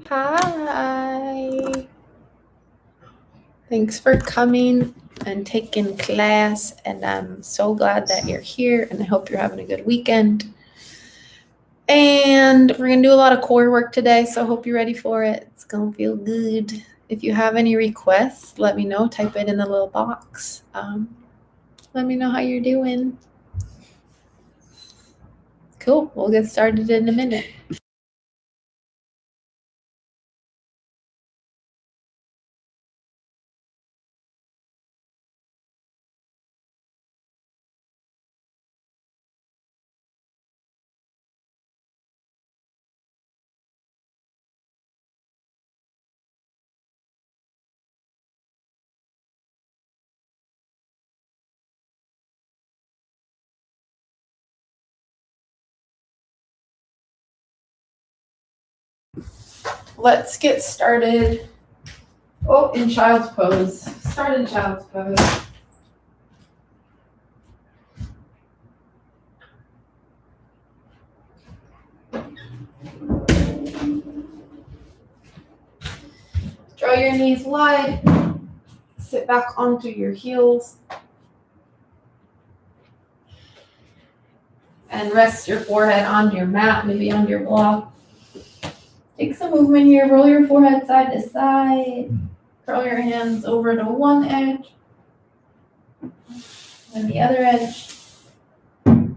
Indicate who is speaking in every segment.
Speaker 1: Hi. Thanks for coming and taking class. And I'm so glad that you're here. And I hope you're having a good weekend. And we're going to do a lot of core work today. So I hope you're ready for it. It's going to feel good. If you have any requests, let me know. Type it in the little box. Let me know how you're doing. Cool. We'll get started in a minute. Let's get started. Oh, in child's pose. Start in child's pose. Draw your knees wide. Sit back onto your heels. And rest your forehead onto your mat, maybe on your block. Take some movement here. Roll your forehead side to side. Curl your hands over to one edge and the other edge. And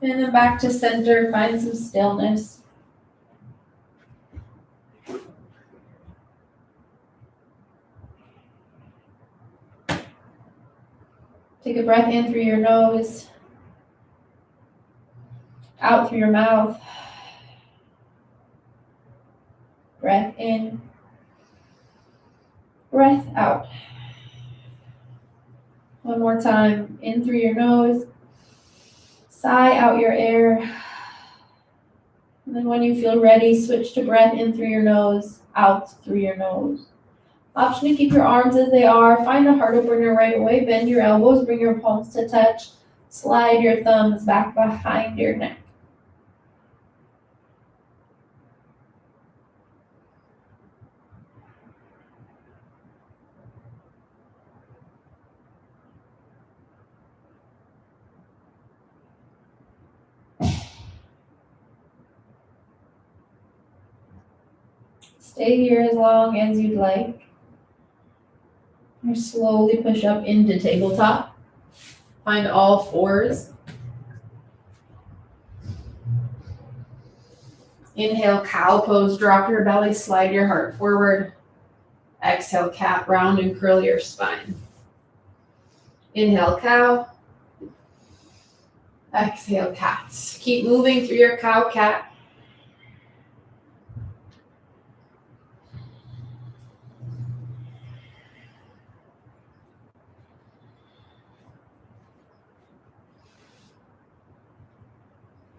Speaker 1: then back to center. Find some stillness. Take a breath in through your nose, out through your mouth. Breath in, breath out. One more time, in through your nose, sigh out your air. And then when you feel ready, switch to breath in through your nose, out through your nose. Option to keep your arms as they are. Find a heart opener right away. Bend your elbows, bring your palms to touch. Slide your thumbs back behind your neck. Stay here as long as you'd like. Or slowly push up into tabletop. Find all fours. Inhale, cow pose. Drop your belly, slide your heart forward. Exhale, cat, round and curl your spine. Inhale, cow. Exhale, cats. Keep moving through your cow, cat.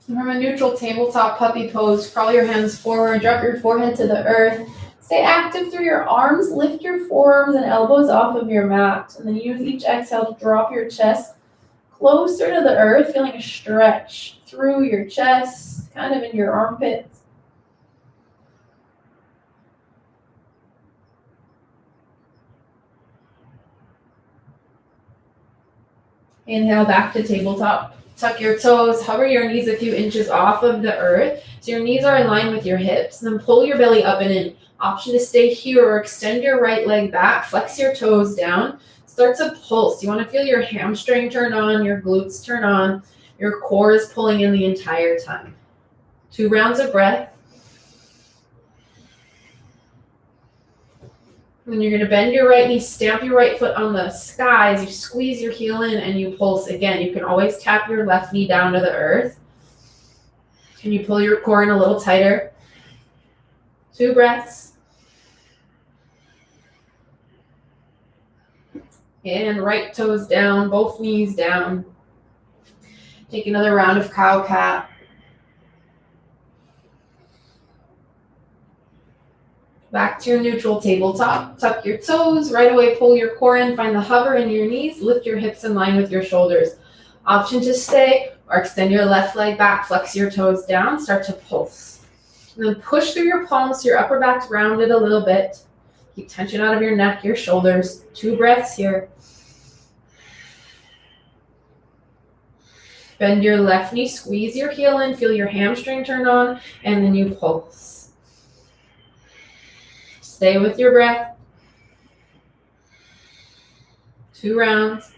Speaker 1: From a neutral tabletop puppy pose, crawl your hands forward, drop your forehead to the earth. Stay active through your arms, lift your forearms and elbows off of your mat. And then use each exhale to drop your chest closer to the earth, feeling a stretch through your chest, kind of in your armpits. Inhale back to tabletop. Tuck your toes, hover your knees a few inches off of the earth so your knees are in line with your hips. Then pull your belly up and in. Option to stay here or extend your right leg back, flex your toes down. Start to pulse. You want to feel your hamstring turn on, your glutes turn on. Your core is pulling in the entire time. 2 rounds of breath. Then you're going to bend your right knee, stamp your right foot on the sky as you squeeze your heel in and you pulse again. You can always tap your left knee down to the earth. Can you pull your core in a little tighter? 2 breaths. And right toes down, both knees down. Take another round of cow cat. Back to your neutral tabletop. Tuck your toes. Right away, pull your core in. Find the hover in your knees. Lift your hips in line with your shoulders. Option to stay Or extend your left leg back, flex your toes down, start to pulse. And then push through your palms so your upper back's rounded a little bit. Keep tension out of your neck, your shoulders. 2 breaths here. Bend your left knee, squeeze your heel in, feel your hamstring turn on, and then you pulse. Stay with your breath. 2 rounds.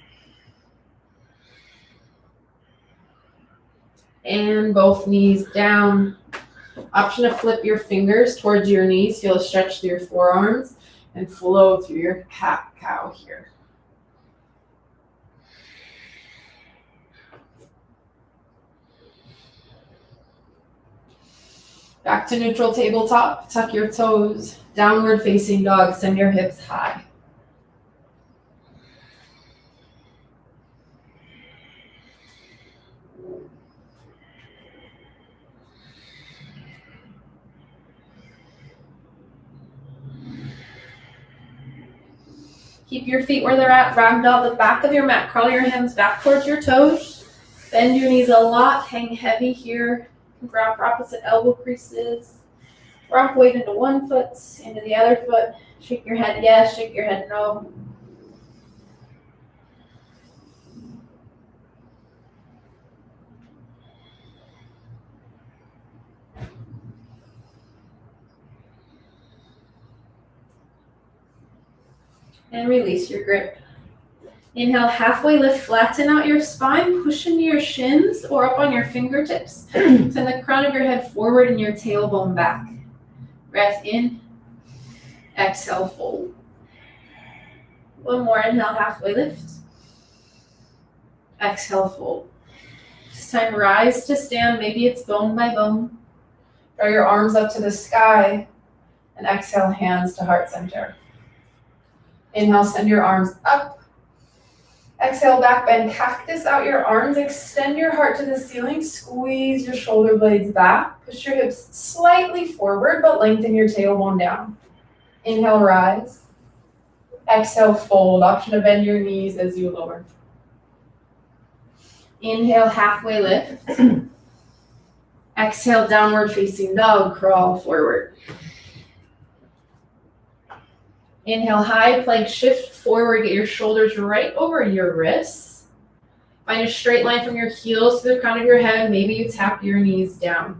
Speaker 1: And both knees down. Option to flip your fingers towards your knees. Feel a stretch through your forearms and flow through your cat-cow here. Back to neutral tabletop. Tuck your toes. Downward facing dog. Send your hips high. Keep your feet where they're at. Ragdoll the back of your mat. Crawl your hands back towards your toes. Bend your knees a lot. Hang heavy here. Grab for opposite elbow creases. Rock weight into one foot, into the other foot. Shake your head yes, shake your head no. And release your grip. Inhale, halfway lift, flatten out your spine, push into your shins or up on your fingertips. Send the crown of your head forward and your tailbone back. Breath in, exhale, fold. One more, inhale, halfway lift. Exhale, fold. This time, rise to stand, maybe it's bone by bone. Draw your arms up to the sky and exhale, hands to heart center. Inhale, send your arms up. Exhale, back bend, cactus out your arms, extend your heart to the ceiling, squeeze your shoulder blades back, push your hips slightly forward, but lengthen your tailbone down. Inhale, rise. Exhale, fold. Option to bend your knees as you lower. Inhale, halfway lift. Exhale, downward facing dog, crawl forward. Inhale, high plank, shift forward, get your shoulders right over your wrists. Find a straight line from your heels to the crown of your head. Maybe you tap your knees down.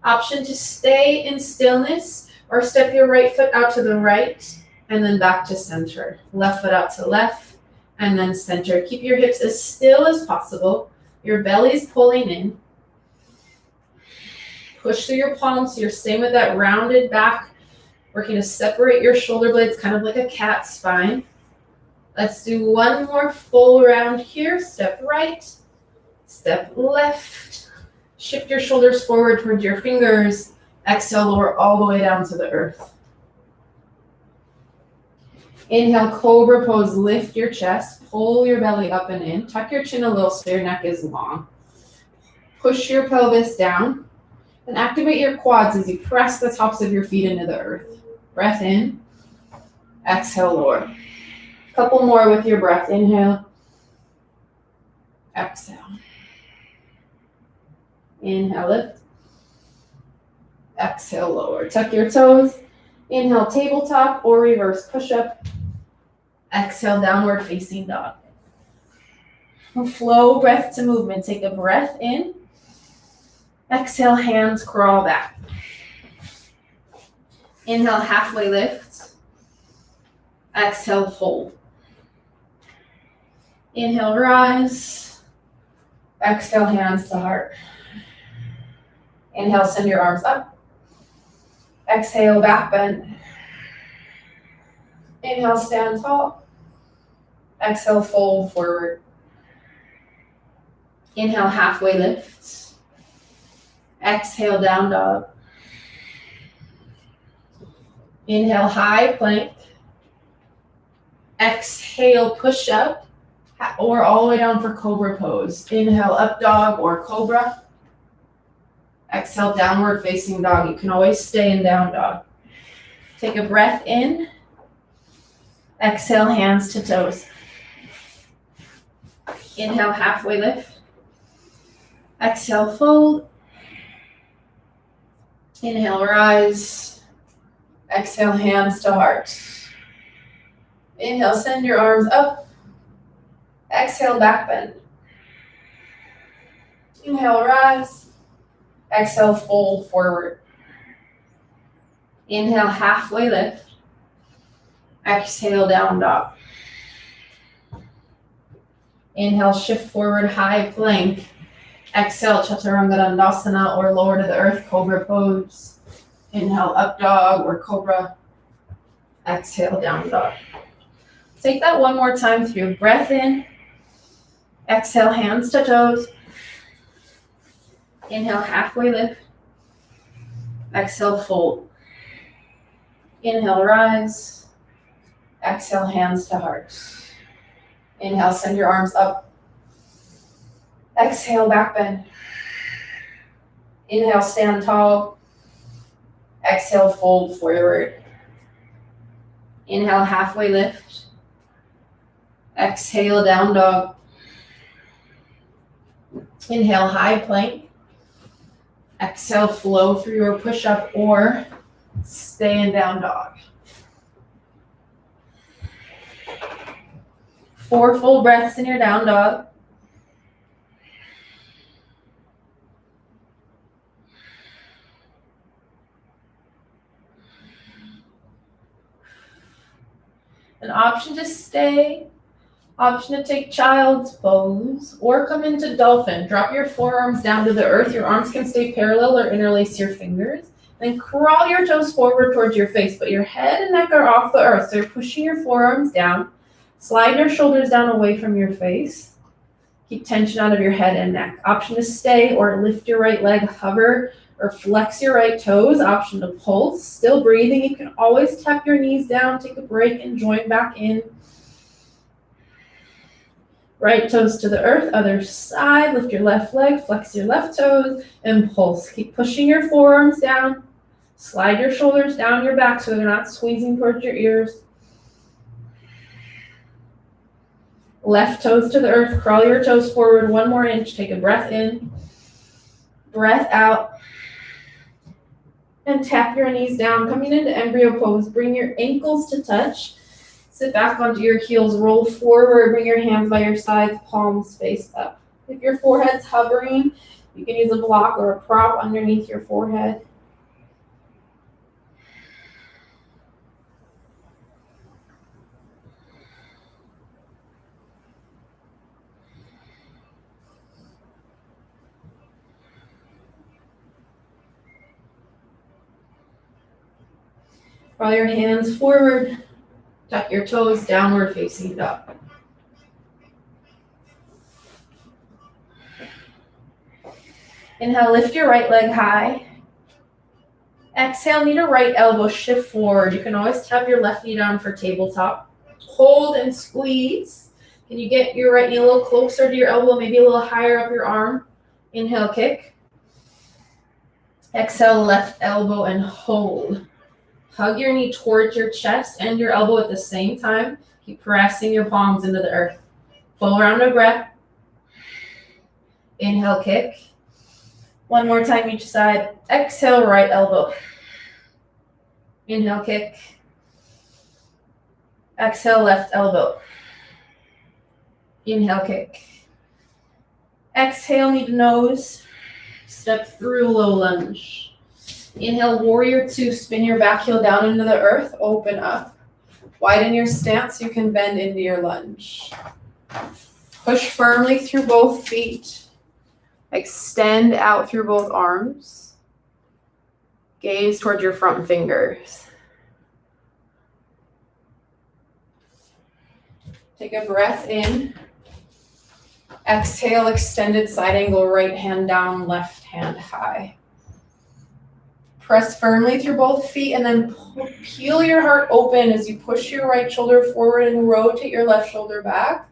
Speaker 1: Option to stay in stillness or step your right foot out to the right and then back to center. Left foot out to left and then center. Keep your hips as still as possible. Your belly's pulling in. Push through your palms so you're staying with that rounded back. Working to separate your shoulder blades, kind of like a cat spine. Let's do one more full round here. Step right, step left. Shift your shoulders forward towards your fingers. Exhale, lower all the way down to the earth. Inhale, cobra pose. Lift your chest. Pull your belly up and in. Tuck your chin a little so your neck is long. Push your pelvis down. And activate your quads as you press the tops of your feet into the earth. Breath in, exhale, lower. Couple more with your breath. Inhale, exhale. Inhale, lift. Exhale, lower. Tuck your toes. Inhale, tabletop or reverse push-up. Exhale, downward facing dog. Flow breath to movement. Take a breath in. Exhale, hands crawl back. Inhale, halfway lift. Exhale, fold. Inhale, rise. Exhale, hands to heart. Inhale, send your arms up. Exhale, back bend. Inhale, stand tall. Exhale, fold forward. Inhale, halfway lift. Exhale, down dog. Inhale, high plank. Exhale, push up or all the way down for cobra pose. Inhale, up dog or cobra. Exhale, downward facing dog. You can always stay in down dog. Take a breath in. Exhale, hands to toes. Inhale, halfway lift. Exhale, fold. Inhale, rise. Exhale, hands to heart. Inhale, send your arms up. Exhale, back bend. Inhale, rise. Exhale, fold forward. Inhale, halfway lift. Exhale, down dog. Inhale, shift forward, high plank. Exhale, Chaturanga Dandasana or lower to the earth, cobra pose. Inhale, up dog or cobra. Exhale, down dog. Take that one more time through. Breath in. Exhale, hands to toes. Inhale, halfway lift. Exhale, fold. Inhale, rise. Exhale, hands to heart. Inhale, send your arms up. Exhale, back bend. Inhale, stand tall. Exhale, fold forward. Inhale, halfway lift. Exhale, down dog. Inhale, high plank. Exhale, flow through your push-up or stay in down dog. 4 full breaths in your down dog. An option to stay, option to take child's pose, or come into dolphin. Drop your forearms down to the earth. Your arms can stay parallel or interlace your fingers. Then crawl your toes forward towards your face, but your head and neck are off the earth. So you're pushing your forearms down. Slide your shoulders down away from your face. Keep tension out of your head and neck. Option to stay or lift your right leg, hover, or flex your right toes. Option to pulse. Still breathing. You can always tap your knees down, take a break, and join back in. Right toes to the earth, other side. Lift your left leg, flex your left toes, and pulse. Keep pushing your forearms down. Slide your shoulders down your back so they're not squeezing towards your ears. Left toes to the earth, crawl your toes forward 1 more inch. Take a breath in, breath out, and tap your knees down. Coming into embryo pose, bring your ankles to touch. Sit back onto your heels, roll forward, bring your hands by your sides, palms face up. If your forehead's hovering, you can use a block or a prop underneath your forehead. Draw your hands forward, tuck your toes, downward facing dog. Inhale, lift your right leg high. Exhale, knee to right elbow, shift forward. You can always tap your left knee down for tabletop. Hold and squeeze. Can you get your right knee a little closer to your elbow, maybe a little higher up your arm? Inhale, kick. Exhale, left elbow and hold. Hug your knee towards your chest and your elbow at the same time. Keep pressing your palms into the earth. Full round of breath. Inhale, kick. 1 more time each side. Exhale, right elbow. Inhale, kick. Exhale, left elbow. Inhale, kick. Exhale, knee to nose. Step through low lunge. Inhale, warrior 2, spin your back heel down into the earth, open up. Widen your stance, you can bend into your lunge. Push firmly through both feet. Extend out through both arms. Gaze towards your front fingers. Take a breath in. Exhale, extended side angle, right hand down, left hand high. Press firmly through both feet and then peel your heart open as you push your right shoulder forward and rotate your left shoulder back.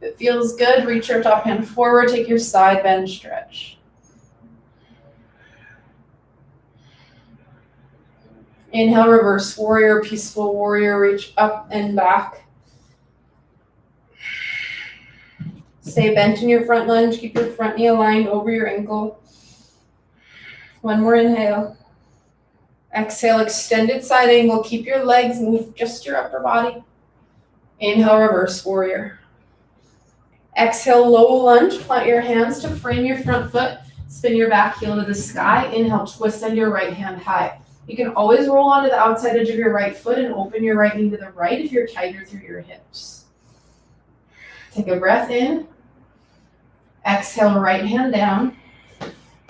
Speaker 1: If it feels good, reach your top hand forward, take your side bend stretch. Inhale, reverse warrior, peaceful warrior, reach up and back. Stay bent in your front lunge. Keep your front knee aligned over your ankle. One more inhale. Exhale, extended side angle. Keep your legs, move just your upper body. Inhale, reverse warrior. Exhale, low lunge. Plant your hands to frame your front foot. Spin your back heel to the sky. Inhale, twist, send your right hand high. You can always roll onto the outside edge of your right foot and open your right knee to the right if you're tighter through your hips. Take a breath in. Exhale, right hand down.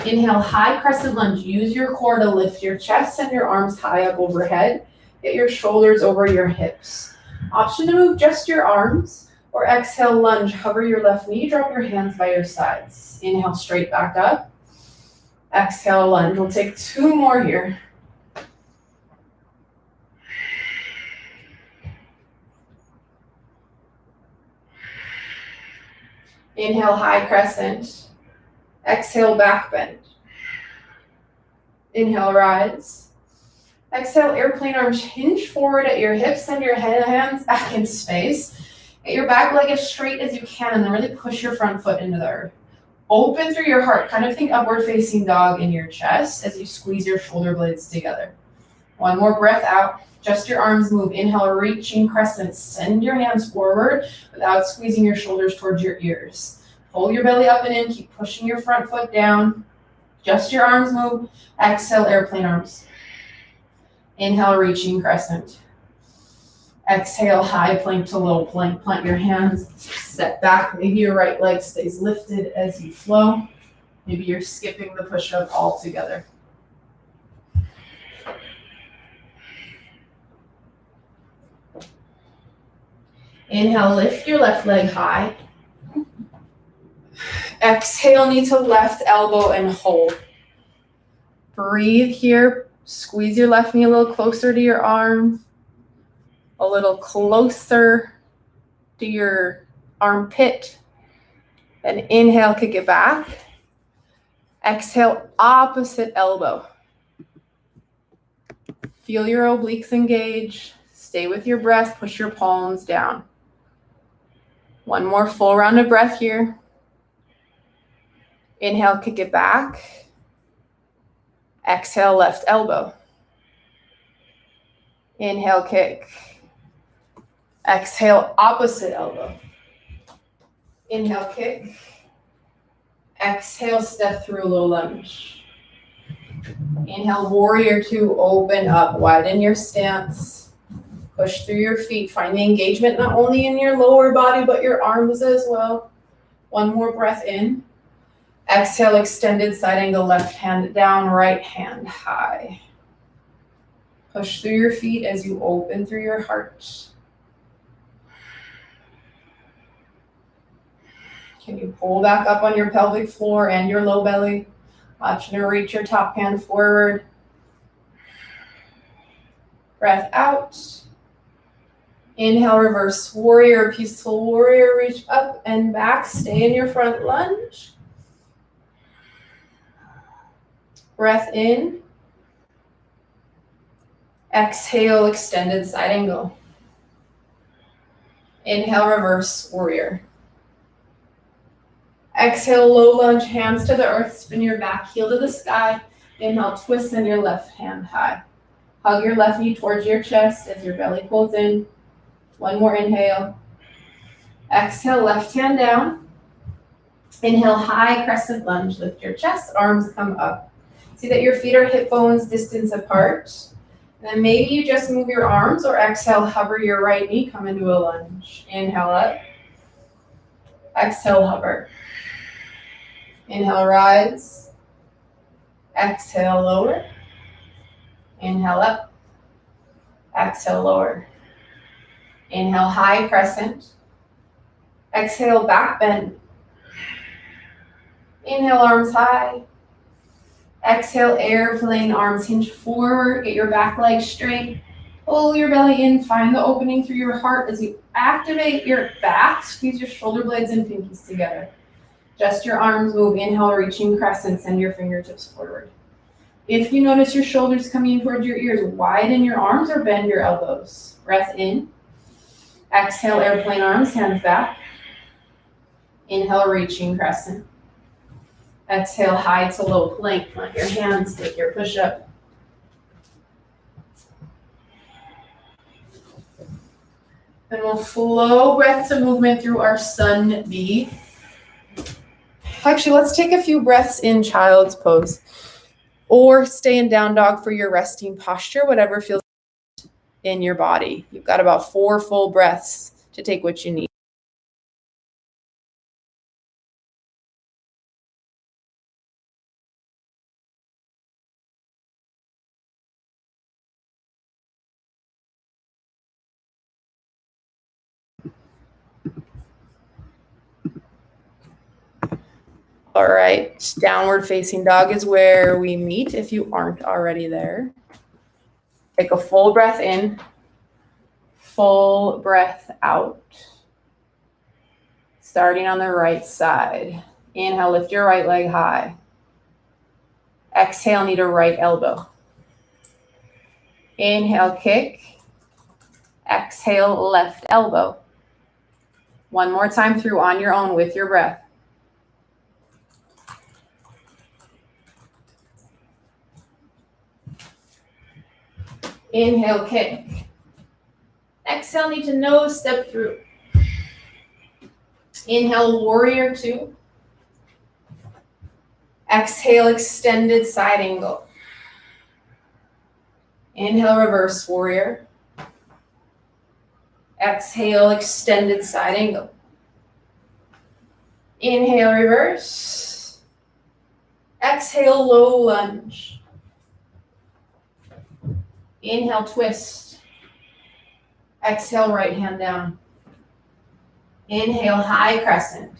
Speaker 1: Inhale, high crescent lunge. Use your core to lift your chest, send your arms high up overhead. Get your shoulders over your hips. Option to move just your arms, or exhale, lunge. Hover your left knee, drop your hands by your sides. Inhale, straight back up. Exhale, lunge. We'll take 2 more here. Inhale, high crescent. Exhale, back bend. Inhale, rise. Exhale, airplane arms hinge forward at your hips. Send your hands back in space. Get your back leg as straight as you can and then really push your front foot into the earth. Open through your heart. Kind of think upward facing dog in your chest as you squeeze your shoulder blades together. One more breath out. Just your arms move. Inhale, reaching crescent. Send your hands forward without squeezing your shoulders towards your ears. Pull your belly up and in. Keep pushing your front foot down. Just your arms move. Exhale, airplane arms. Inhale, reaching crescent. Exhale, high plank to low plank. Plant your hands, step back. Maybe your right leg stays lifted as you flow. Maybe you're skipping the push-up altogether. Inhale, lift your left leg high. Exhale, knee to left elbow and hold. Breathe here. Squeeze your left knee a little closer to your arm. A little closer to your armpit. Then inhale, kick it back. Exhale, opposite elbow. Feel your obliques engage. Stay with your breath. Push your palms down. One more full round of breath here. Inhale, kick it back. Exhale, left elbow. Inhale, kick. Exhale, opposite elbow. Inhale, kick. Exhale, step through low lunge. Inhale, warrior 2, open up, widen your stance. Push through your feet, find the engagement not only in your lower body, but your arms as well. One more breath in. Exhale, extended side angle, left hand down, right hand high. Push through your feet as you open through your heart. Can you pull back up on your pelvic floor and your low belly? Option to reach your top hand forward. Breath out. Inhale, reverse warrior, peaceful warrior. Reach up and back. Stay in your front lunge. Breath in. Exhale, extended side angle. Inhale, reverse warrior. Exhale, low lunge, hands to the earth. Spin your back heel to the sky. Inhale, twist, send your left hand high. Hug your left knee towards your chest as your belly pulls in. One more inhale. Exhale, left hand down. Inhale, high crescent lunge. Lift your chest, arms come up. See that your feet are hip bones distance apart. And then maybe you just move your arms, or exhale, hover your right knee, come into a lunge. Inhale up. Exhale, hover. Inhale, rise. Exhale, lower. Inhale up. Exhale, lower. Inhale, high crescent. Exhale, back bend. Inhale, arms high. Exhale, airplane arms hinge forward. Get your back leg straight. Pull your belly in. Find the opening through your heart as you activate your back. Squeeze your shoulder blades and pinkies together. Just your arms move. Inhale, reaching crescent. Send your fingertips forward. If you notice your shoulders coming towards your ears, widen your arms or bend your elbows. Breath in. Exhale, airplane arms, hands back. Inhale, reaching crescent. Exhale, high to low plank. Let your hands take your push-up. And we'll flow breath to movement through our sun B. Actually, let's take a few breaths in child's pose. Or stay in down dog for your resting posture, whatever feels in your body. You've got about 4 full breaths to take what you need. All right, downward facing dog is where we meet if you aren't already there. Take a full breath in, full breath out. Starting on the right side. Inhale, lift your right leg high. Exhale, knee to right elbow. Inhale, kick. Exhale, left elbow. One more time through on your own with your breath. Inhale, kick. Exhale, knee to nose, step through. Inhale, warrior 2. Exhale, extended side angle. Inhale, reverse warrior. Exhale, extended side angle. Inhale, reverse. Exhale, low lunge. Inhale, twist. Exhale, right hand down. Inhale, high crescent.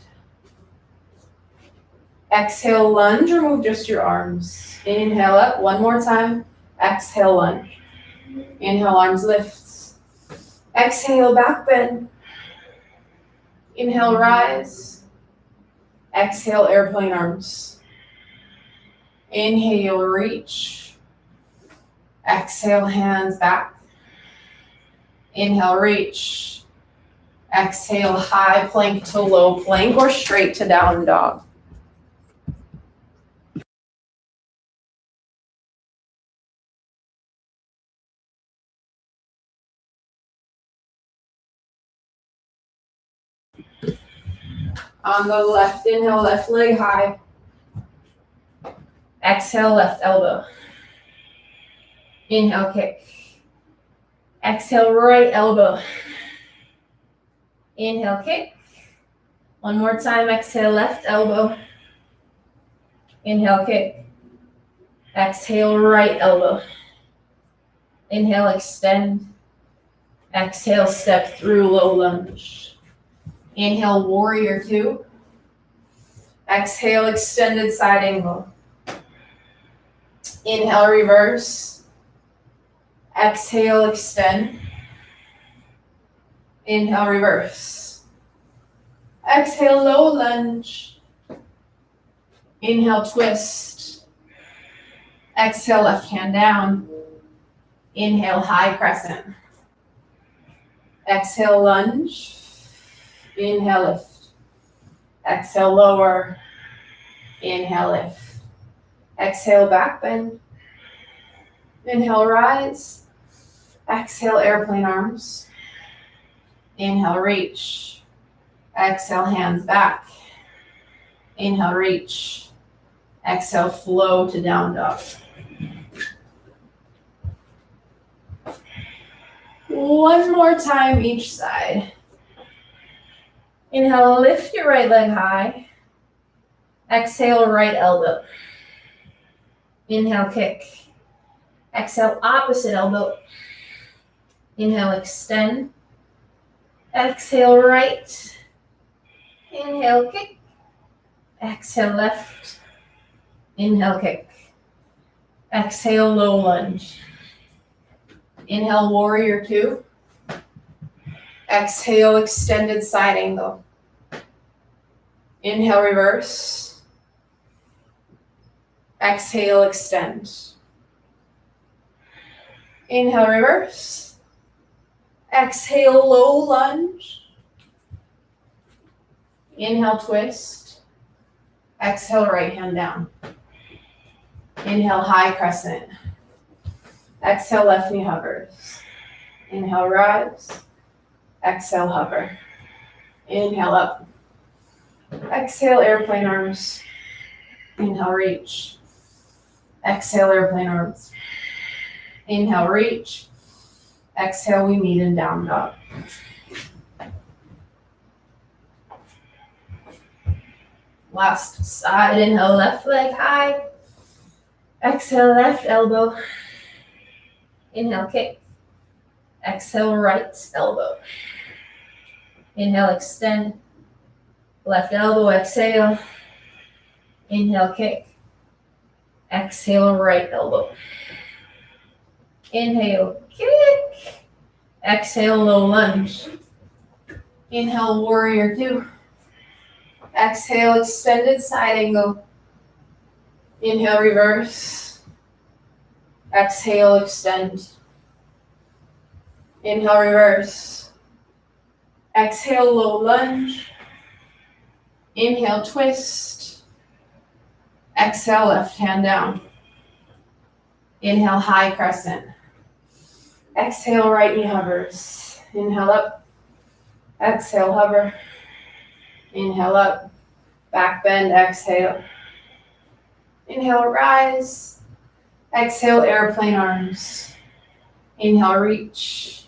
Speaker 1: Exhale, lunge, or move just your arms. Inhale up, one more time. Exhale, lunge. Inhale, arms lifts. Exhale, back bend. Inhale, rise. Exhale, airplane arms. Inhale, reach. Exhale, hands back. Inhale, reach. Exhale, high plank to low plank or straight to down dog. On the left, inhale, left leg high. Exhale, left elbow. Inhale, kick. Exhale, right elbow. Inhale, kick. One more time, exhale, left elbow. Inhale, kick. Exhale, right elbow. Inhale, extend. Exhale, step through, low lunge. Inhale, warrior 2. Exhale, extended side angle. Inhale, reverse. Exhale, extend. Inhale, reverse. Exhale, low lunge. Inhale, twist. Exhale, left hand down. Inhale, high crescent. Exhale, lunge. Inhale, lift. Exhale, lower. Inhale, lift. Exhale, back bend. Inhale, rise. Exhale, airplane arms. Inhale, reach. Exhale, hands back. Inhale, reach. Exhale, flow to down dog. One more time each side. Inhale, lift your right leg high. Exhale, right elbow. Inhale, kick. Exhale, opposite elbow. Inhale, extend. Exhale, right. Inhale, kick. Exhale, left. Inhale, kick. Exhale, low lunge. Inhale, warrior 2. Exhale, extended side angle. Inhale, reverse. Exhale, extend. Inhale, reverse. Exhale, low lunge. Inhale, twist. Exhale, right hand down. Inhale, high crescent. Exhale, left knee hovers. Inhale, rise. Exhale, hover. Inhale, up. Exhale, airplane arms. Inhale, reach. Exhale, airplane arms. Inhale, reach. Exhale, we meet in down dog. Last side, inhale, left leg high. Exhale, left elbow. Inhale, kick. Exhale, right elbow. Inhale, extend. Left elbow, exhale. Inhale, kick. Exhale, right elbow. Inhale, kick. Exhale, low lunge. Inhale, warrior two. Exhale, extended side angle. Inhale, reverse. Exhale, extend. Inhale, reverse. Exhale, low lunge. Inhale, twist. Exhale, left hand down. Inhale, high crescent. Exhale, right knee hovers. Inhale, up. Exhale, hover. Inhale, up. Back bend, exhale. Inhale, rise. Exhale, airplane arms. Inhale, reach.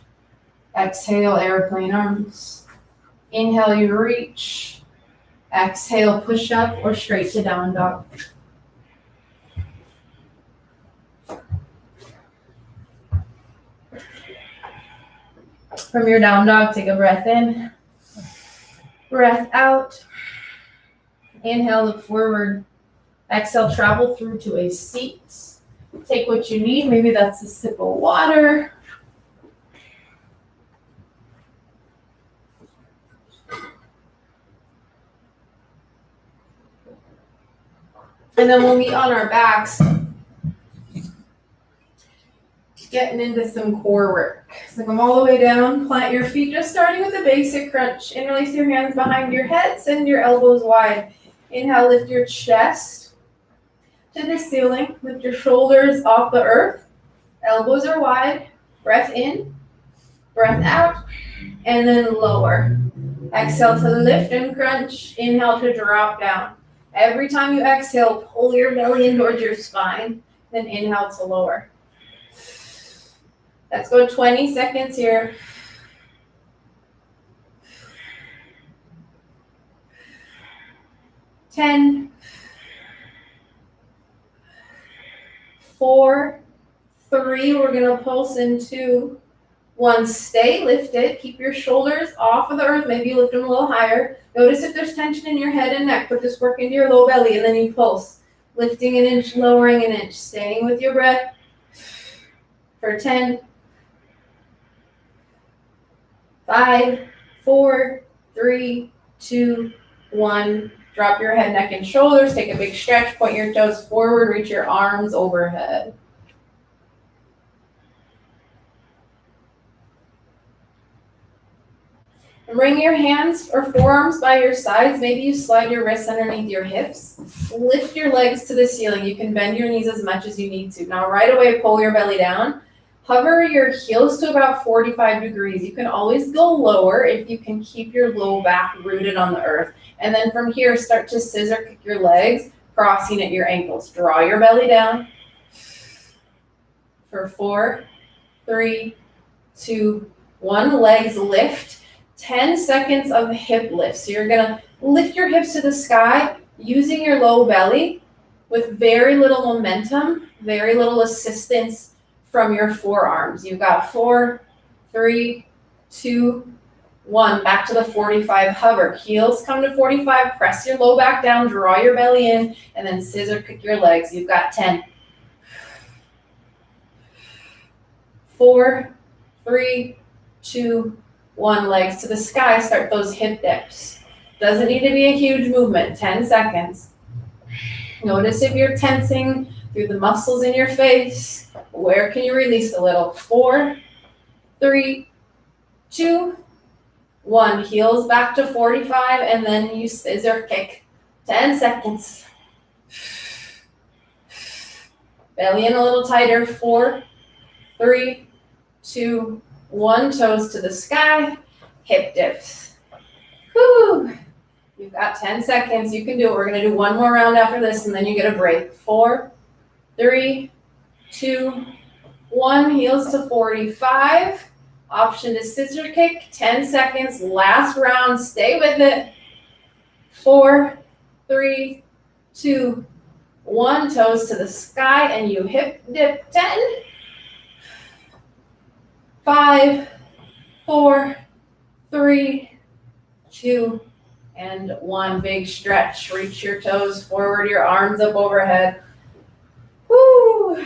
Speaker 1: Exhale, airplane arms. Inhale, you reach. Exhale, push up or straight to down dog. From your down dog, take a breath in. Breath out. Inhale, look forward. Exhale, travel through to a seat. Take what you need. Maybe that's a sip of water. And then we'll meet on our backs, getting into some core work. So come all the way down, plant your feet, just starting with a basic crunch. Interlace your hands behind your head, send your elbows wide. Inhale, lift your chest to the ceiling. Lift your shoulders off the earth. Elbows are wide. Breath in, breath out, and then lower. Exhale to lift and crunch. Inhale to drop down. Every time you exhale, pull your belly in towards your spine. Then inhale to lower. Let's go 20 seconds here. 10, 4, 3, we're gonna pulse in 2, 1, stay lifted, keep your shoulders off of the earth, maybe lift them a little higher. Notice if there's tension in your head and neck, put this work into your low belly, and then you pulse. Lifting an inch, lowering an inch, staying with your breath for 10, 5, 4, 3, 2, 1. Drop your head, neck, and shoulders. Take a big stretch. Point your toes forward. Reach your arms overhead. And bring your hands or forearms by your sides. Maybe you slide your wrists underneath your hips. Lift your legs to the ceiling. You can bend your knees as much as you need to. Now, right away, pull your belly down. Hover your heels to about 45 degrees. You can always go lower if you can keep your low back rooted on the earth. And then from here, start to scissor kick your legs, crossing at your ankles. Draw your belly down for 4, 3, 2, 1. Legs lift. 10 seconds of hip lift. So you're gonna lift your hips to the sky using your low belly with very little momentum, very little assistance from your forearms. You've got 4, 3, 2, 1. Back to the 45 hover. Heels come to 45. Press your low back down. Draw your belly in. And then scissor kick your legs. You've got 10. 4, 3, 2, 1. Legs to the sky. Start those hip dips. Doesn't need to be a huge movement. 10 seconds. Notice if you're tensing through the muscles in your face. Where can you release a little? 4, 3, 2, 1. Heels back to 45, and then you scissor kick. 10 seconds. Belly in a little tighter. 4, 3, 2, 1. Toes to the sky. Hip dips. Woo! You've got 10 seconds. You can do it. We're going to do one more round after this, and then you get a break. 4, 3, 2, 1. Heels to 45. Option to scissor kick. 10 seconds. Last round. Stay with it. 4, 3, 2, 1. Toes to the sky, and you hip dip. 10, 5, 4, 3, 2, and 1. Big stretch. Reach your toes forward, your arms up overhead. Woo!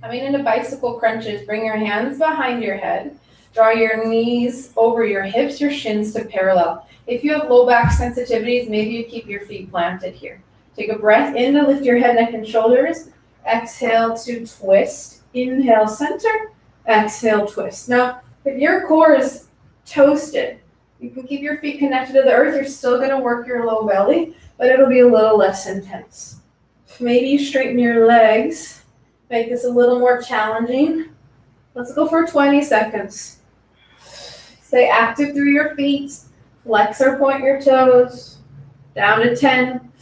Speaker 1: Coming into bicycle crunches, bring your hands behind your head. Draw your knees over your hips, your shins to parallel. If you have low back sensitivities, maybe you keep your feet planted here. Take a breath in to lift your head, neck, and shoulders. Exhale to twist. Inhale, center. Exhale, twist. Now, if your core is toasted, you can keep your feet connected to the earth. You're still going to work your low belly, but it'll be a little less intense. Maybe you straighten your legs. Make this a little more challenging. Let's go for 20 seconds. Stay active through your feet. Flex or point your toes. Down to 10.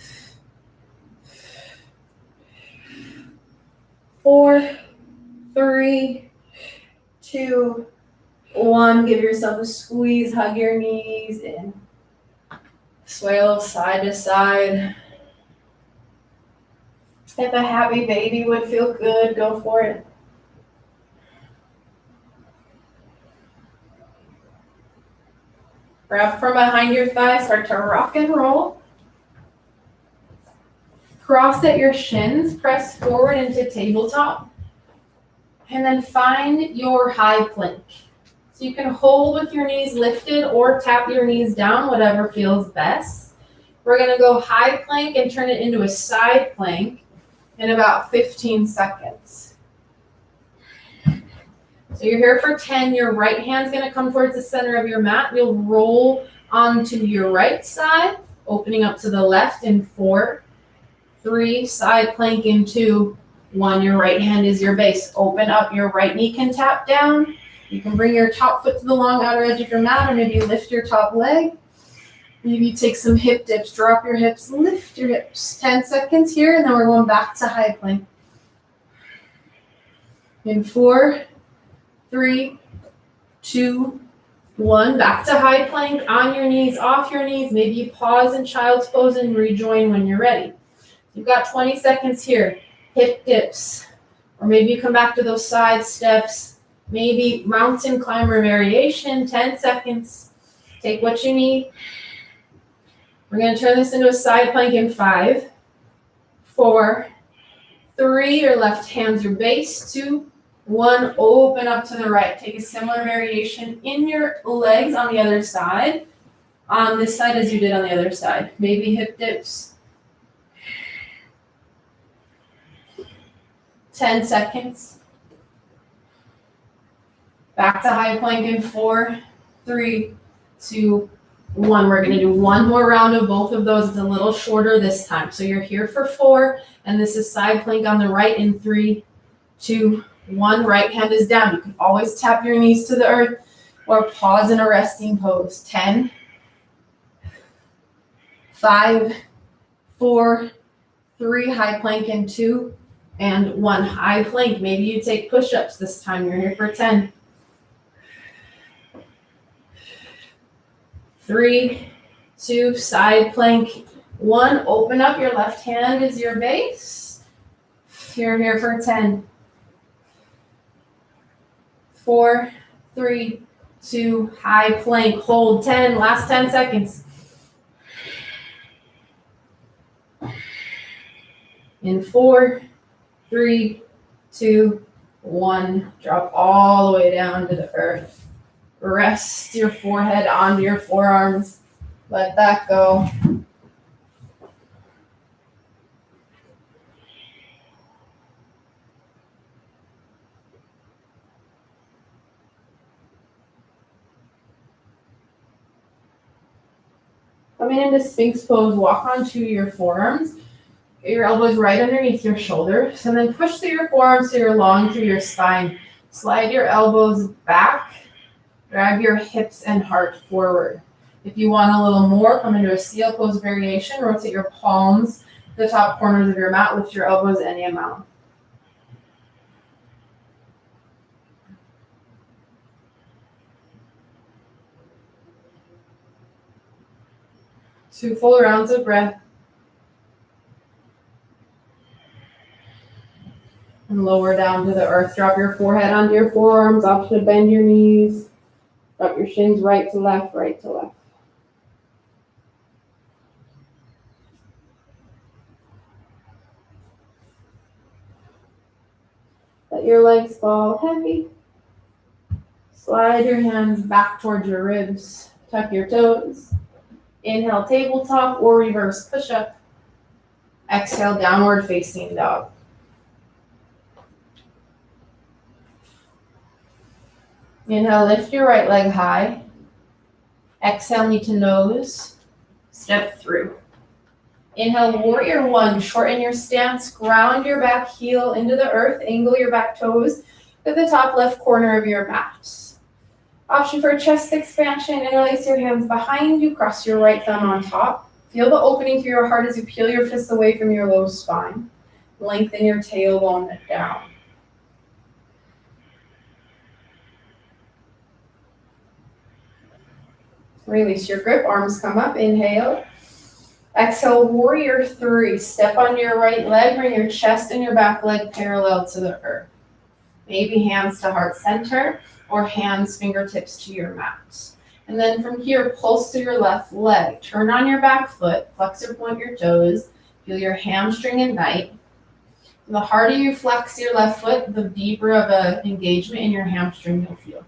Speaker 1: 4, 3, 2, 1. Give yourself a squeeze. Hug your knees in. Sway a little side to side. If a happy baby would feel good, go for it. Grab from behind your thighs, start to rock and roll. Cross at your shins, press forward into tabletop. And then find your high plank. So you can hold with your knees lifted or tap your knees down, whatever feels best. We're gonna go high plank and turn it into a side plank in about 15 seconds. So you're here for 10. Your right hand's going to come towards the center of your mat. You'll roll onto your right side, opening up to the left in 4, 3, side plank in 2, 1. Your right hand is your base. Open up. Your right knee can tap down. You can bring your top foot to the long outer edge of your mat, or maybe you lift your top leg. Maybe you take some hip dips, drop your hips, lift your hips. 10 seconds here, and then we're going back to high plank. In 4, 3, 2, 1. Back to high plank, on your knees, off your knees. Maybe you pause in child's pose and rejoin when you're ready. You've got 20 seconds here. Hip dips. Or maybe you come back to those side steps. Maybe mountain climber variation, 10 seconds. Take what you need. We're going to turn this into a side plank in 5, 4, 3. Your left hand's your base. 2, 1. Open up to the right. Take a similar variation in your legs on the other side. On this side as you did on the other side. Maybe hip dips. 10 seconds. Back to high plank in 4, 3, 2, 1. We're going to do one more round of both of those. It's a little shorter this time. So you're here for 4, and this is side plank on the right in 3, 2, 1. Right hand is down. You can always tap your knees to the earth or pause in a resting pose. 10, 5, 4, 3. High plank in 2, and 1. High plank. Maybe you take push-ups this time. You're here for 10. 3, 2, side plank, 1. Open up. Your left hand is your base. You're here for 10. 4, 3, 2, high plank. Hold 10. Last 10 seconds. In 4, 3, 2, 1. Drop all the way down to the earth. Rest your forehead onto your forearms. Let that go. Coming into Sphinx pose, walk onto your forearms. Get your elbows right underneath your shoulders, and then push through your forearms so you're long through your spine. Slide your elbows back. Drag your hips and heart forward. If you want a little more, come into a seal pose variation. Rotate your palms to the top corners of your mat. Lift your elbows any amount. Two full rounds of breath. And lower down to the earth. Drop your forehead onto your forearms. Option to bend your knees. Drop your shins right to left, right to left. Let your legs fall heavy. Slide your hands back towards your ribs. Tuck your toes. Inhale, tabletop or reverse push-up. Exhale, downward facing dog. Inhale, lift your right leg high. Exhale, knee to nose. Step through. Inhale, warrior one. Shorten your stance. Ground your back heel into the earth. Angle your back toes to the top left corner of your mat. Option for chest expansion. Interlace your hands behind you. Cross your right thumb on top. Feel the opening through your heart as you peel your fists away from your low spine. Lengthen your tailbone down. Release your grip, arms come up, inhale. Exhale, warrior three. Step on your right leg, bring your chest and your back leg parallel to the earth. Maybe hands to heart center or hands, fingertips to your mat. And then from here, pulse through your left leg. Turn on your back foot, flex or point your toes, feel your hamstring ignite. The harder you flex your left foot, the deeper of an engagement in your hamstring you'll feel.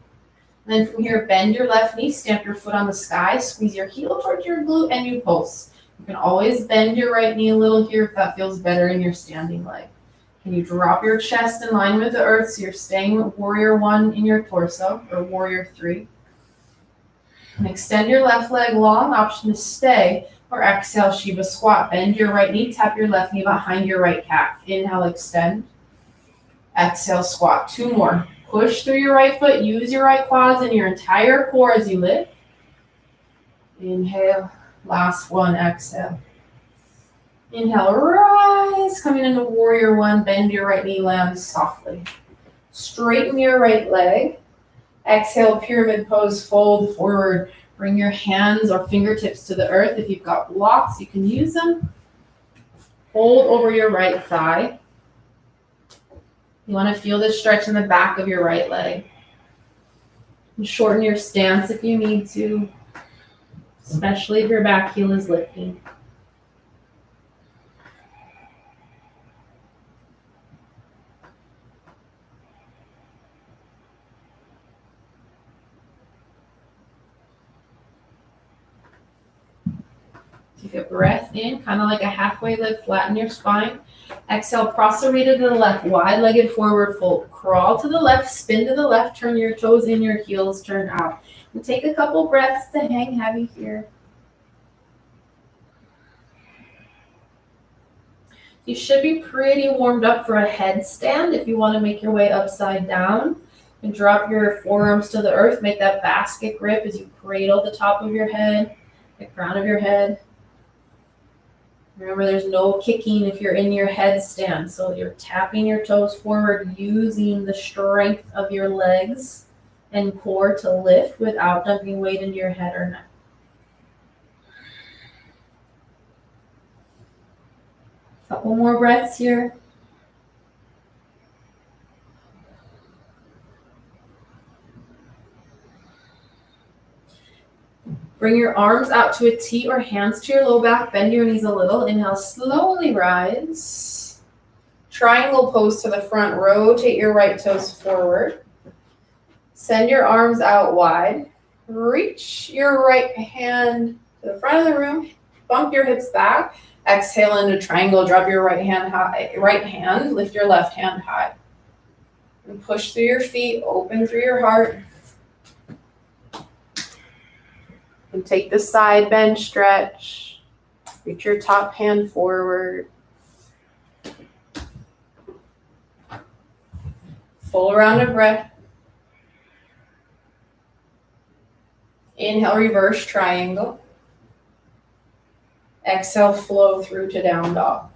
Speaker 1: And then from here, bend your left knee, stamp your foot on the sky, squeeze your heel towards your glute, and you pulse. You can always bend your right knee a little here if that feels better in your standing leg. Can you drop your chest in line with the earth so you're staying with warrior one in your torso, or warrior three. And extend your left leg long, option to stay, or exhale, Shiva squat. Bend your right knee, tap your left knee behind your right calf. Inhale, extend. Exhale, squat. Two more. Push through your right foot, use your right quads and your entire core as you lift. Inhale, last one, exhale. Inhale, rise, coming into warrior one, bend your right knee, land softly. Straighten your right leg. Exhale, pyramid pose, fold forward. Bring your hands or fingertips to the earth. If you've got blocks, you can use them. Hold over your right thigh. You want to feel this stretch in the back of your right leg. And shorten your stance if you need to, especially if your back heel is lifting. Take a breath in, kind of like a halfway lift, flatten your spine. Exhale, prostrate to the left, wide-legged forward fold. Crawl to the left, spin to the left, turn your toes in, your heels turn out. And take a couple breaths to hang heavy here. You should be pretty warmed up for a headstand if you want to make your way upside down. And drop your forearms to the earth, make that basket grip as you cradle the top of your head, the crown of your head. Remember, there's no kicking if you're in your headstand. So you're tapping your toes forward, using the strength of your legs and core to lift without dumping weight into your head or neck. Couple more breaths here. Bring your arms out to a T or hands to your low back. Bend your knees a little. Inhale, slowly rise. Triangle pose to the front. Rotate your right toes forward. Send your arms out wide. Reach your right hand to the front of the room. Bump your hips back. Exhale into triangle. Drop your right hand high. Right hand. Lift your left hand high. And push through your feet. Open through your heart. You can take the side bend stretch. Reach your top hand forward. Full round of breath. Inhale, reverse triangle. Exhale, flow through to down dog.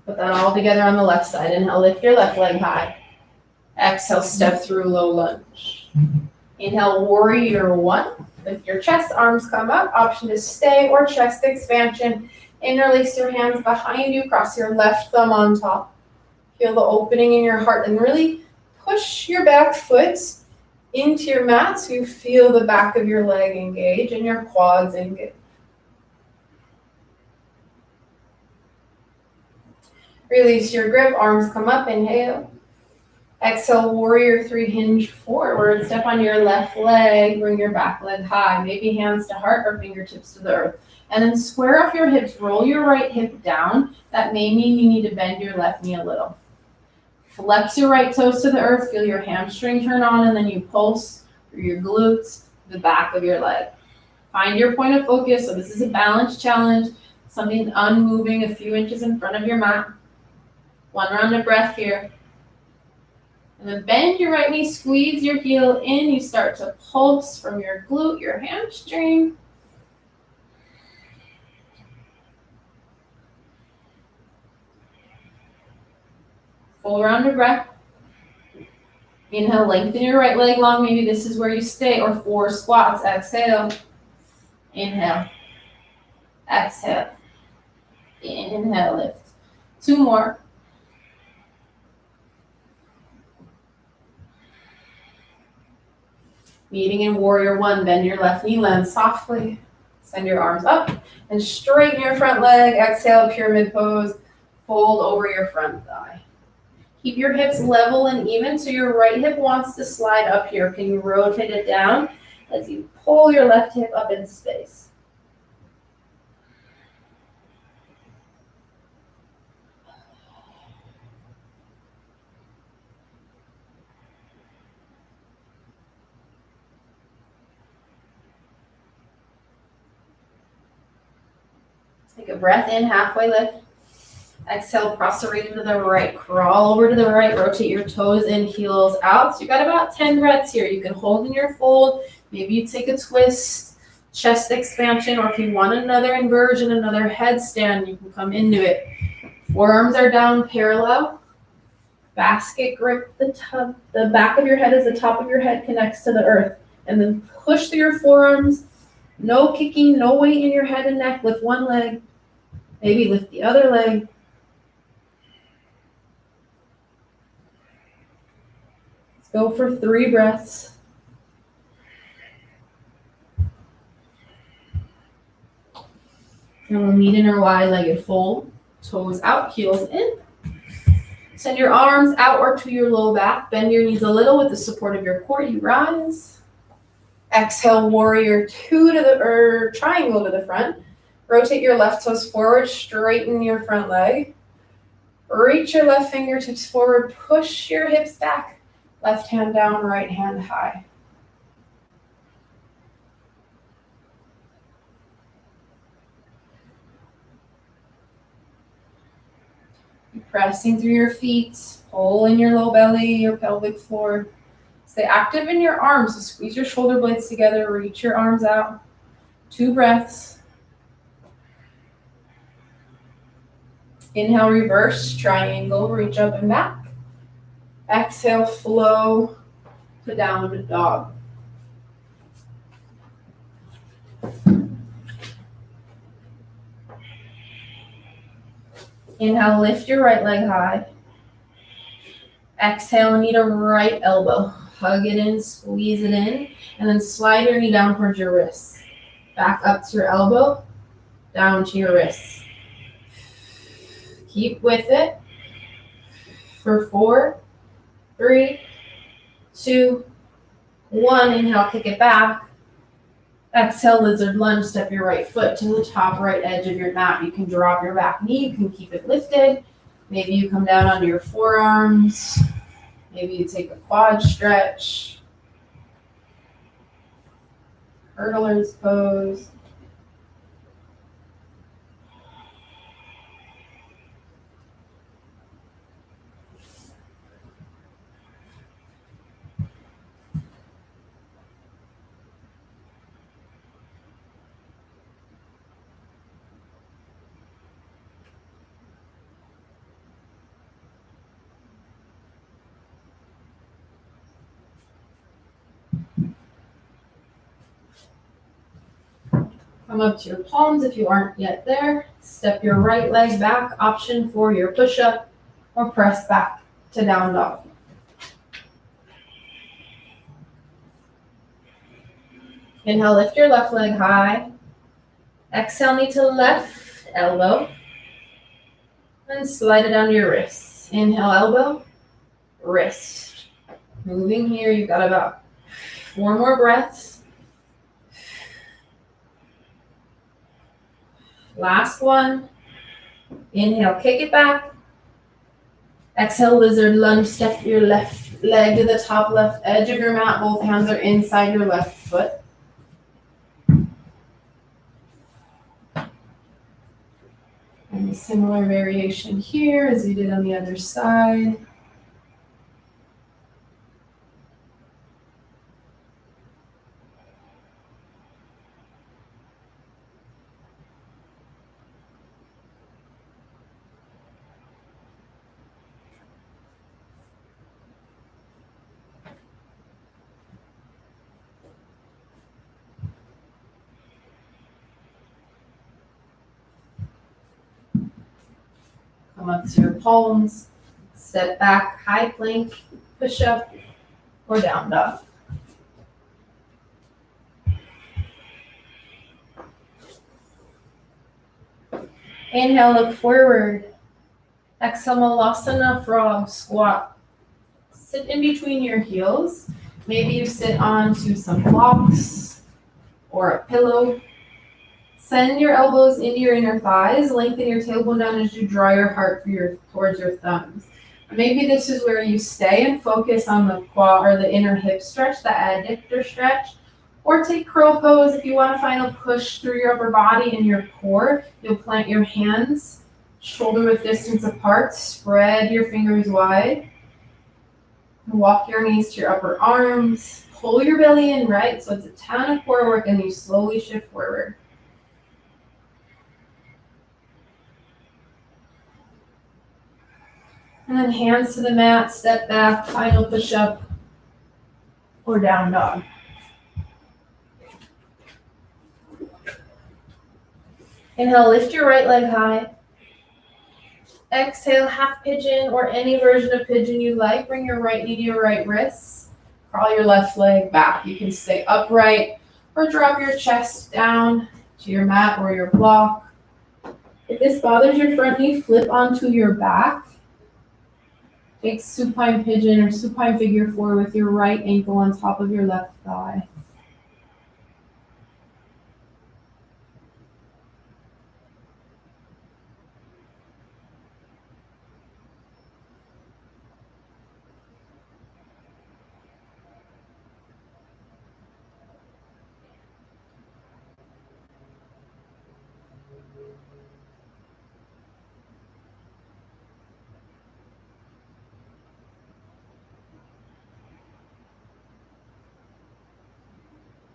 Speaker 1: Put that all together on the left side. Inhale, lift your left leg high. Exhale, step through low lunge. Inhale, warrior one. Lift your chest, arms come up. Option to stay or chest expansion. Interlace your hands behind you. Cross your left thumb on top. Feel the opening in your heart and really push your back foot into your mat so you feel the back of your leg engage and your quads engage. Release your grip, arms come up, inhale. Exhale, warrior three, hinge forward. Step on your left leg, bring your back leg high. Maybe hands to heart or fingertips to the earth. And then square off your hips, roll your right hip down. That may mean you need to bend your left knee a little. Flex your right toes to the earth, feel your hamstring turn on, and then you pulse through your glutes, the back of your leg. Find your point of focus. So this is a balance challenge, something unmoving a few inches in front of your mat. One round of breath here. And then bend your right knee, squeeze your heel in. You start to pulse from your glute, your hamstring. Full round of breath. Inhale, lengthen your right leg long. Maybe this is where you stay, or 4 squats. Exhale. Inhale. Exhale. Inhale, lift. 2 more. Meeting in warrior one, bend your left knee, land softly. Send your arms up and straighten your front leg. Exhale, pyramid pose. Fold over your front thigh. Keep your hips level and even so your right hip wants to slide up here. Can you rotate it down as you pull your left hip up in space? Take a breath in, halfway lift. Exhale, prostrate to the right, crawl over to the right, rotate your toes in, heels out. So you got about 10 breaths here. You can hold in your fold. Maybe you take a twist, chest expansion, or if you want another inversion, another headstand, you can come into it. Forearms are down parallel. Basket grip, the back of your head as the top of your head connects to the earth. And then push through your forearms. No kicking, no weight in your head and neck. Lift one leg. Maybe lift the other leg. Let's go for 3 breaths. And we'll meet in our wide-legged fold. Toes out, heels in. Send your arms outward to your low back. Bend your knees a little with the support of your core. You rise. Exhale, warrior two to the, or triangle to the front. Rotate your left toes forward, straighten your front leg. Reach your left fingertips forward, push your hips back. Left hand down, right hand high. Pressing through your feet, pull in your low belly, your pelvic floor. Stay active in your arms, so squeeze your shoulder blades together, reach your arms out. 2 breaths. Inhale, reverse triangle, reach up and back. Exhale, flow to downward dog. Inhale, lift your right leg high. Exhale, knee to right elbow. Hug it in, squeeze it in, and then slide your knee down towards your wrists. Back up to your elbow, down to your wrists. Keep with it for 4, 3, 2, 1. Inhale, kick it back. Exhale, lizard lunge, step your right foot to the top right edge of your mat. You can drop your back knee, you can keep it lifted. Maybe you come down onto your forearms. Maybe you take a quad stretch, hurdler's pose. Come up to your palms if you aren't yet there. Step your right leg back, option for your push-up, or press back to down dog. Inhale, lift your left leg high. Exhale, knee to left elbow. And slide it down to your wrists. Inhale, elbow, wrist. Moving here, you've got about 4 more breaths. Last one. Inhale, kick it back. Exhale, lizard lunge. Step your left leg to the top left edge of your mat. Both hands are inside your left foot. And a similar variation here as we did on the other side. Come up to your palms, step back, high plank, push up, or down dog. Inhale, look forward. Exhale, Malasana frog squat. Sit in between your heels. Maybe you sit onto some blocks or a pillow. Send your elbows into your inner thighs. Lengthen your tailbone down as you draw your heart towards your thumbs. Maybe this is where you stay and focus on the quad or the inner hip stretch, the adductor stretch. Or take curl pose if you want to find a push through your upper body and your core. You'll plant your hands shoulder width distance apart. Spread your fingers wide. Walk your knees to your upper arms. Pull your belly in right, so it's a ton of core work, and you slowly shift forward. And then hands to the mat, step back, final push up, or down dog. Inhale, lift your right leg high. Exhale, half pigeon or any version of pigeon you like. Bring your right knee to your right wrist. Crawl your left leg back. You can stay upright or drop your chest down to your mat or your block. If this bothers your front knee, flip onto your back. Take supine pigeon or supine figure 4 with your right ankle on top of your left thigh.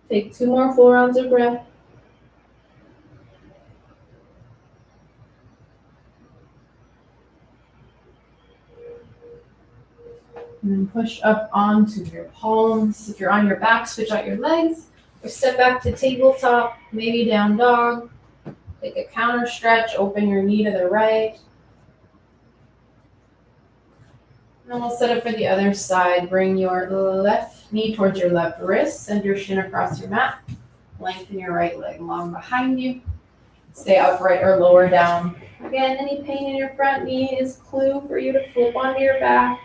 Speaker 1: Take 2 more full rounds of breath. And then push up onto your palms. If you're on your back, switch out your legs. Or step back to tabletop, maybe down dog. Take a counter stretch, open your knee to the right. And we'll set up for the other side. Bring your left knee towards your left wrist. Send your shin across your mat. Lengthen your right leg long behind you. Stay upright or lower down. Again, any pain in your front knee is clue for you to flip onto your back.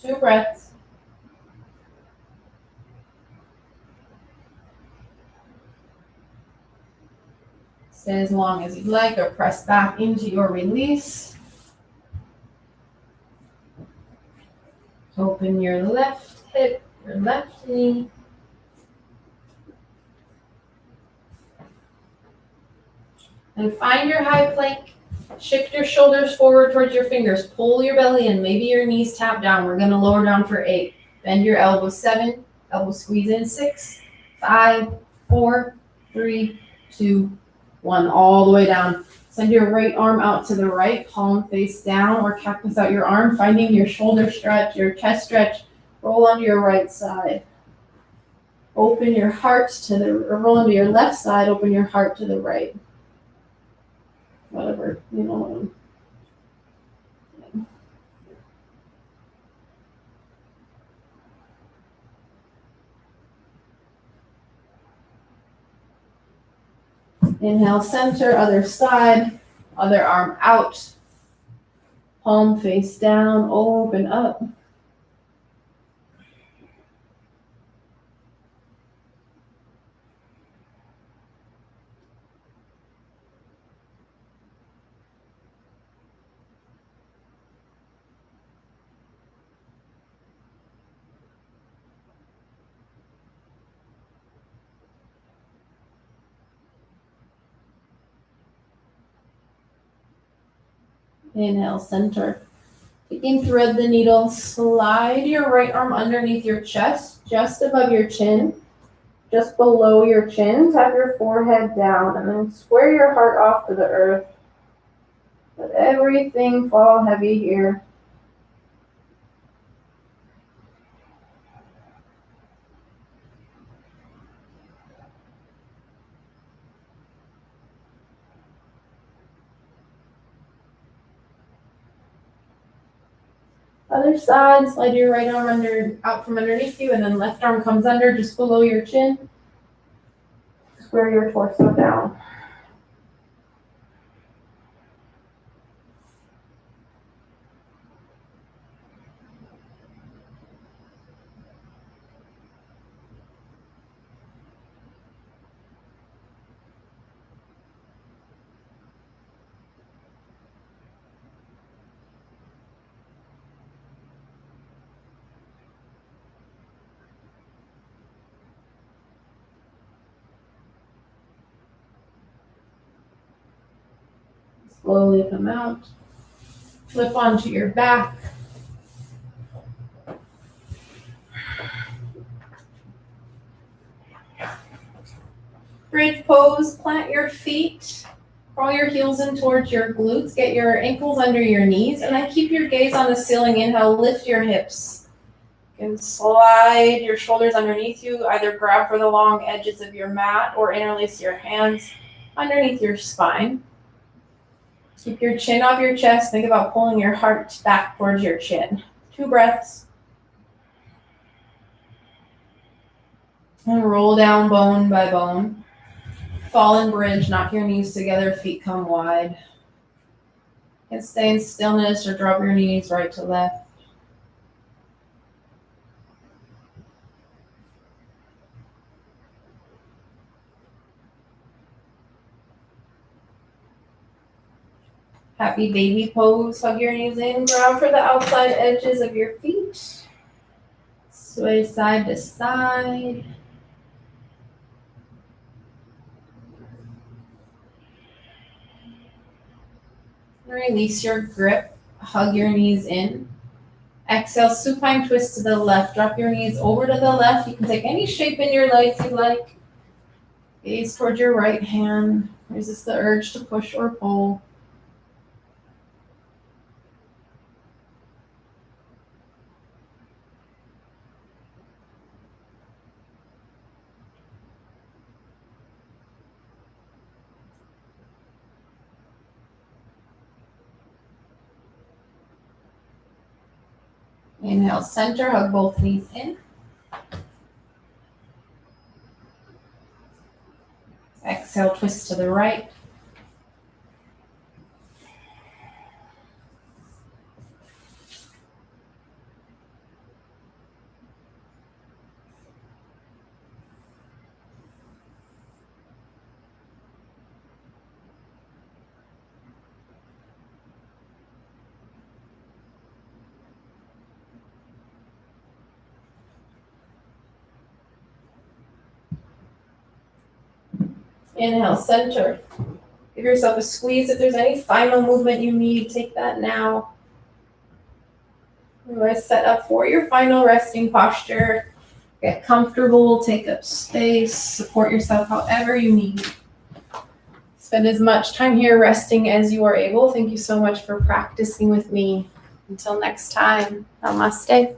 Speaker 1: 2 breaths. Stay as long as you'd like or press back into your release. Open your left hip, your left knee. And find your high plank. Shift your shoulders forward towards your fingers. Pull your belly in. Maybe your knees tap down. We're going to lower down for 8. Bend your elbows. 7. Elbow squeeze in. 6, 5, 4, 3, 2, 1. All the way down. Send your right arm out to the right. Palm face down or cactus out your arm. Finding your shoulder stretch, your chest stretch. Roll onto your right side. Open your heart to the, or roll onto your left side. Open your heart to the right. Whatever, you know. Inhale, center, other side, other arm out. Palm face down, open up. Inhale, center. Taking thread the needle, slide your right arm underneath your chest, just above your chin, just below your chin. Tap your forehead down and then square your heart off to the earth. Let everything fall heavy here. Other side, slide your right arm out from underneath you, and then left arm comes under just below your chin. Square your torso down. Slowly come out. Flip onto your back. Bridge pose, plant your feet. Crawl your heels in towards your glutes. Get your ankles under your knees. And then keep your gaze on the ceiling. Inhale, lift your hips. You can slide your shoulders underneath you. Either grab for the long edges of your mat or interlace your hands underneath your spine. Keep your chin off your chest. Think about pulling your heart back towards your chin. 2 breaths. And roll down bone by bone. Fallen bridge, knock your knees together, feet come wide. You can stay in stillness or drop your knees right to left. Happy baby pose, hug your knees in, grab for the outside edges of your feet. Sway side to side. Release your grip, hug your knees in. Exhale, supine twist to the left. Drop your knees over to the left. You can take any shape in your legs you like. Gaze towards your right hand. Resist the urge to push or pull. Inhale, center, hug both knees in. Exhale, twist to the right. Inhale, center. Give yourself a squeeze. If there's any final movement you need, take that now. Otherwise, set up for your final resting posture. Get comfortable, take up space, support yourself however you need. Spend as much time here resting as you are able. Thank you so much for practicing with me. Until next time, namaste.